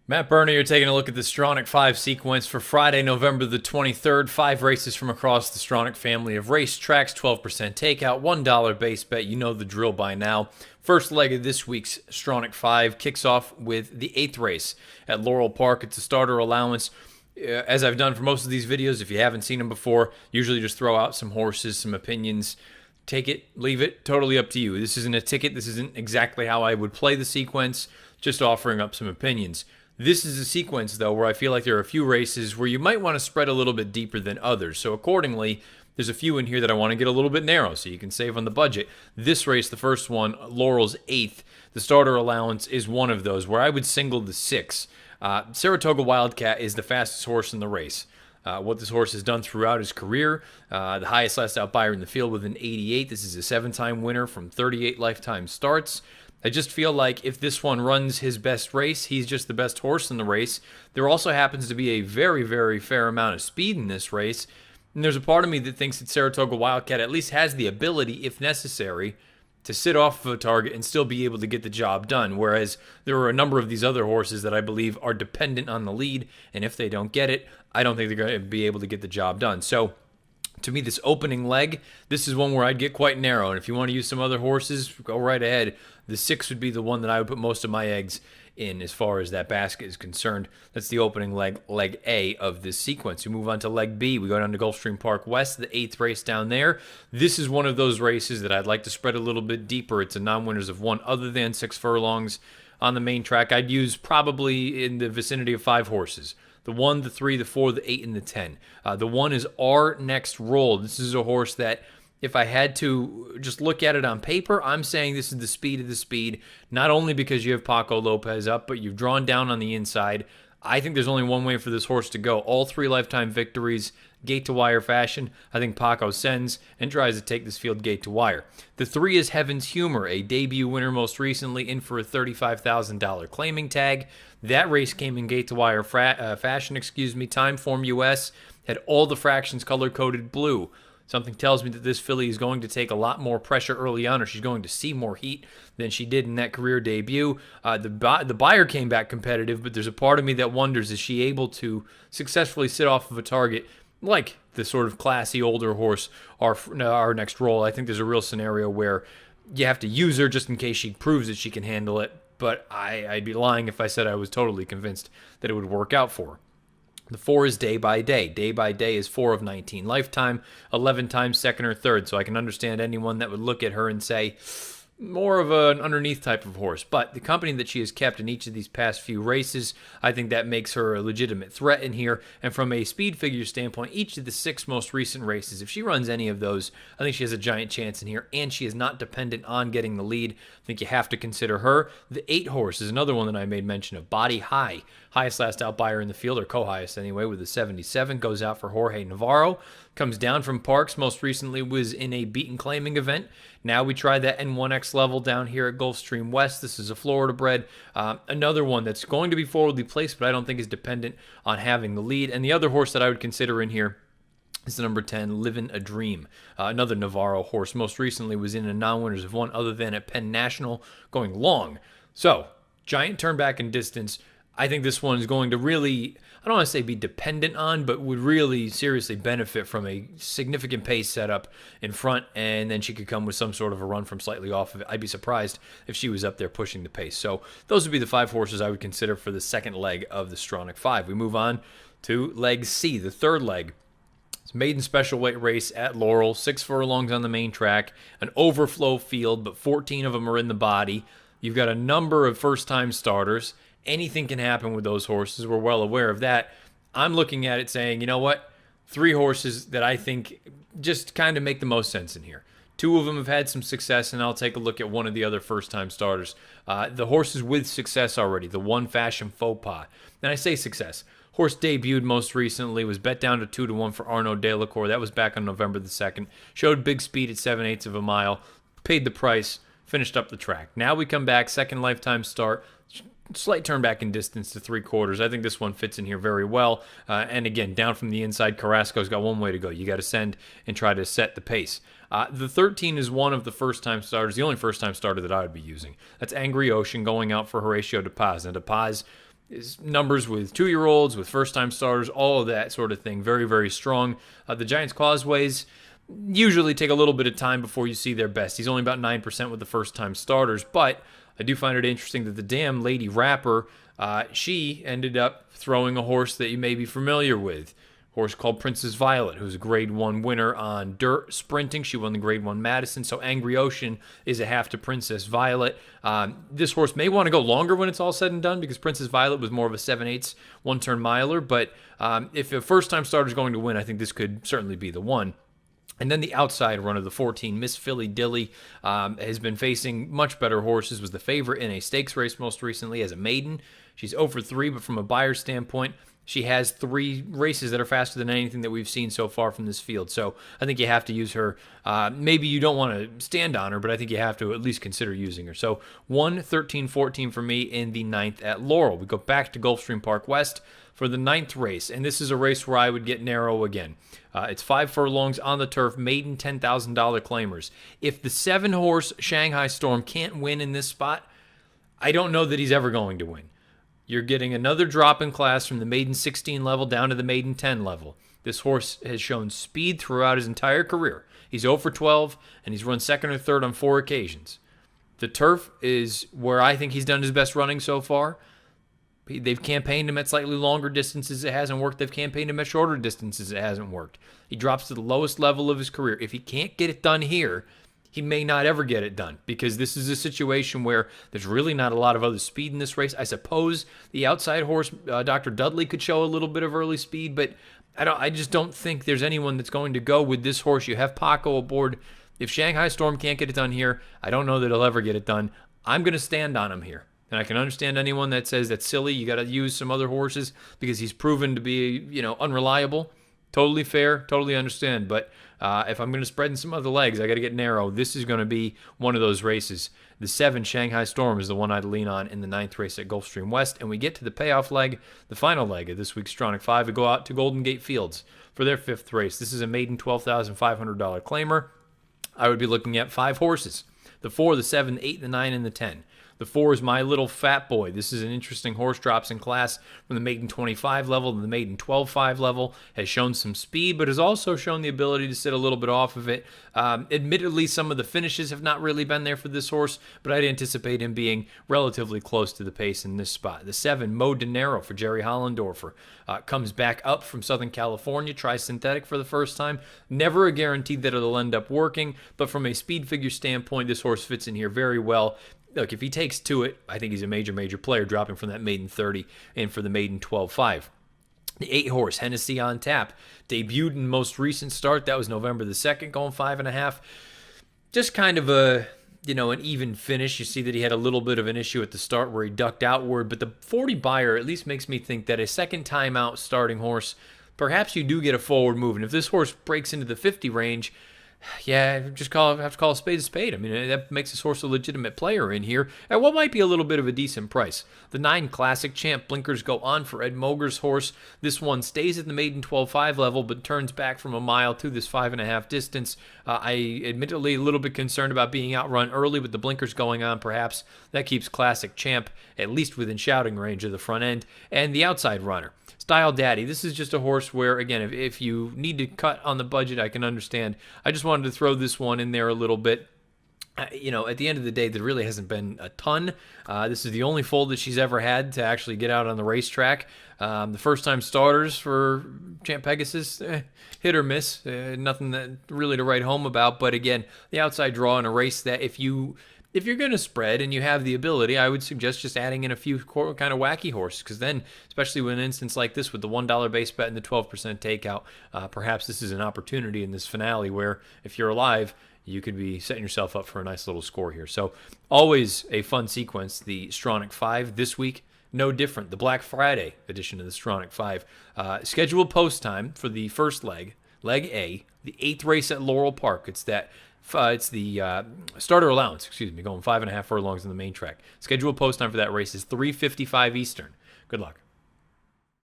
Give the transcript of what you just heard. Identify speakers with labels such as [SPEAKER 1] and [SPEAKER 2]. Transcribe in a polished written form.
[SPEAKER 1] Matt Berner, you're taking a look at the Stronach 5 sequence for Friday, November the 23rd. 5 races from across the Stronach family of racetracks, 12% takeout, $1 base bet. You know the drill by now. First leg of this week's Stronach 5 kicks off with the 8th race at Laurel Park. It's a starter allowance. As I've done for most of these videos, if you haven't seen them before, usually just throw out some horses, some opinions. Take it, leave it, totally up to you. This isn't a ticket. This isn't exactly how I would play the sequence, just offering up some opinions. This is a sequence, though, where I feel like there are a few races where you might want to spread a little bit deeper than others. So accordingly, there's a few in here that I want to get a little bit narrow so you can save on the budget. This race, the first one, Laurel's 8th, the starter allowance is one of those where I would single the 6. Saratoga Wildcat is the fastest horse in the race. What this horse has done throughout his career, the highest last out buyer in the field with an 88. This is a 7-time winner from 38 lifetime starts. I just feel like if this one runs his best race, he's just the best horse in the race. There also happens to be a very, very fair amount of speed in this race. And there's a part of me that thinks that Saratoga Wildcat at least has the ability, if necessary, to sit off of a target and still be able to get the job done. Whereas there are a number of these other horses that I believe are dependent on the lead. And if they don't get it, I don't think they're going to be able to get the job done. So to me, this opening leg, this is one where I'd get quite narrow. And if you want to use some other horses, go right ahead. The 6 would be the one that I would put most of my eggs in as far as that basket is concerned. That's the opening leg, leg A of this sequence. We move on to leg B. We go down to Gulfstream Park West, the 8th race down there. This is one of those races that I'd like to spread a little bit deeper. It's a non-winners of one other than 6 furlongs on the main track. I'd use probably in the vicinity of 5 horses. The 1, the 3, the 4, the 8, and the 10. The 1 is Our Next Roll. This is a horse that if I had to just look at it on paper, I'm saying this is the speed of the speed, not only because you have Paco Lopez up, but you've drawn down on the inside. I think there's only one way for this horse to go. All 3 lifetime victories, gate to wire fashion. I think Paco sends and tries to take this field gate to wire. The 3 is Heaven's Humor, a debut winner most recently, in for a $35,000 claiming tag. That race came in gate to wire fashion, Time Form US, had all the fractions color-coded blue. Something tells me that this filly is going to take a lot more pressure early on, or she's going to see more heat than she did in that career debut. The buyer came back competitive, but there's a part of me that wonders, is she able to successfully sit off of a target like the sort of classy older horse, Our Next Roll? I think there's a real scenario where you have to use her just in case she proves that she can handle it, but I'd be lying if I said I was totally convinced that it would work out for her. The 4 is Day by Day. Day by Day is 4 of 19 lifetime, 11 times second or third. So I can understand anyone that would look at her and say, more of an underneath type of horse. But the company that she has kept in each of these past few races, I think that makes her a legitimate threat in here. And from a speed figure standpoint, each of the 6 most recent races, if she runs any of those, I think she has a giant chance in here. And she is not dependent on getting the lead. I think you have to consider her. The 8 horse is another one that I made mention of. Body High. Highest last out buyer in the field, or co-highest anyway, with a 77. Goes out for Jorge Navarro. Comes down from Parks. Most recently was in a beaten claiming event. Now we try that N1X level down here at Gulfstream West. This is a Florida bred. Another one that's going to be forwardly placed, but I don't think is dependent on having the lead. And the other horse that I would consider in here is the number 10, Livin' a Dream. Another Navarro horse. Most recently was in a non-winners of one other than at Penn National, going long. So, giant turn back in distance. I think this one is going to really, I don't want to say be dependent on, but would really seriously benefit from a significant pace setup in front, and then she could come with some sort of a run from slightly off of it. I'd be surprised if she was up there pushing the pace. So those would be the 5 horses I would consider for the second leg of the Stronach 5. We move on to leg C, the third leg. It's maiden special weight race at Laurel, 6 furlongs on the main track, an overflow field, but 14 of them are in the body. You've got a number of first-time starters. Anything can happen with those horses. We're well aware of that. I'm looking at it saying, you know what? 3 horses that I think just kind of make the most sense in here. 2 of them have had some success, and I'll take a look at one of the other first-time starters. The horses with success already, the 1 Fashion Faux Pas. And I say success. Horse debuted most recently, was bet down to 2-1 for Arnaud Delacour. That was back on November the 2nd. Showed big speed at 7/8 of a mile. Paid the price. Finished up the track. Now we come back, second lifetime start. Slight turn back in distance to 3/4. I think this one fits in here very well. And again, down from the inside, Carrasco's got one way to go. You got to send and try to set the pace. The 13 is one of the first-time starters, the only first-time starter that I would be using. That's Angry Ocean going out for Horatio De Paz. Now, De Paz his numbers with 2-year-olds, with first-time starters, all of that sort of thing. Very, very strong. The Giants' Causeways usually take a little bit of time before you see their best. He's only about 9% with the first-time starters, but I do find it interesting that the damn Lady Rapper, she ended up throwing a horse that you may be familiar with. A horse called Princess Violet, who's a Grade 1 winner on dirt sprinting. She won the Grade 1 Madison, so Angry Ocean is a half to Princess Violet. This horse may want to go longer when it's all said and done because Princess Violet was more of a 7/8 one-turn miler, but if a first-time starter is going to win, I think this could certainly be the one. And then the outside runner, the 14, Miss Philly Dilly, has been facing much better horses, was the favorite in a stakes race most recently as a maiden. She's 0 for 3, but from a Beyer standpoint, she has 3 races that are faster than anything that we've seen so far from this field. So I think you have to use her. Maybe you don't want to stand on her, but I think you have to at least consider using her. So 1, 13, 14 for me in the 9th at Laurel. We go back to Gulfstream Park West for the 9th race, and this is a race where I would get narrow again. It's 5 furlongs on the turf, maiden $10,000 claimers. If the 7-horse Shanghai Storm can't win in this spot, I don't know that he's ever going to win. You're getting another drop in class from the maiden 16 level down to the maiden 10 level. This horse has shown speed throughout his entire career. He's 0 for 12, and he's run second or third on 4 occasions. The turf is where I think he's done his best running so far. They've campaigned him at slightly longer distances. It hasn't worked. They've campaigned him at shorter distances. It hasn't worked. He drops to the lowest level of his career. If he can't get it done here, he may not ever get it done because this is a situation where there's really not a lot of other speed in this race. I suppose the outside horse, Dr. Dudley, could show a little bit of early speed, but I just don't think there's anyone that's going to go with this horse. You have Paco aboard. If Shanghai Storm can't get it done here, I don't know that he'll ever get it done. I'm going to stand on him here. And I can understand anyone that says that's silly. You got to use some other horses because he's proven to be, unreliable. Totally fair. Totally understand. But if I'm going to spread in some other legs, I got to get narrow. This is going to be one of those races. The 7 Shanghai Storm is the one I'd lean on in the 9th race at Gulfstream West. And we get to the payoff leg, the final leg of this week's Stronach 5. We go out to Golden Gate Fields for their 5th race. This is a maiden $12,500 claimer. I would be looking at 5 horses. The 4, the 7, the 8, the 9, and the 10. The 4 is My Little Fat Boy. This is an interesting horse, drops in class from the maiden 25 level to the maiden 12.5 level. Has shown some speed, but has also shown the ability to sit a little bit off of it. Admittedly, some of the finishes have not really been there for this horse, but I'd anticipate him being relatively close to the pace in this spot. The 7, Mo Dinero for Jerry Hollendorfer. Comes back up from Southern California, tries synthetic for the first time. Never a guarantee that it'll end up working, but from a speed figure standpoint, this horse fits in here very well. Look, if he takes to it, I think he's a major, major player, dropping from that maiden 30 and for the maiden 12.5. The 8-horse, Hennessy on Tap, debuted in most recent start. That was November the 2nd, going 5.5. Just kind of an even finish. You see that he had a little bit of an issue at the start where he ducked outward, but the 40 Beyer at least makes me think that a second time out starting horse, perhaps you do get a forward move. And if this horse breaks into the 50 range, yeah, have to call a spade a spade. I mean, that makes this horse a legitimate player in here at what might be a little bit of a decent price. The 9 Classic Champ, blinkers go on for Ed Moger's horse. This one stays at the maiden 12.5 level, but turns back from a mile to this 5.5 distance. I admittedly a little bit concerned about being outrun early with the blinkers going on. Perhaps that keeps Classic Champ at least within shouting range of the front end. And the outside runner, Style Daddy. This is just a horse where, again, if you need to cut on the budget, I can understand. I just wanted to throw this one in there a little bit. At the end of the day, there really hasn't been a ton. This is the only foal that she's ever had to actually get out on the racetrack. The first-time starters for Champ Pegasus, hit or miss. Nothing that really to write home about. But again, the outside draw in a race that if you're going to spread and you have the ability, I would suggest just adding in a few kind of wacky horses, because then, especially with an instance like this with the $1 base bet and the 12% takeout, perhaps this is an opportunity in this finale where, if you're alive, you could be setting yourself up for a nice little score here. So always a fun sequence, the Stronach 5 this week. No different. The Black Friday edition of the Stronach 5. Scheduled post time for the first leg, leg A, the 8th race at Laurel Park. It's the starter allowance, going 5.5 furlongs in the main track. Scheduled post time for that race is 3:55 Eastern. Good luck.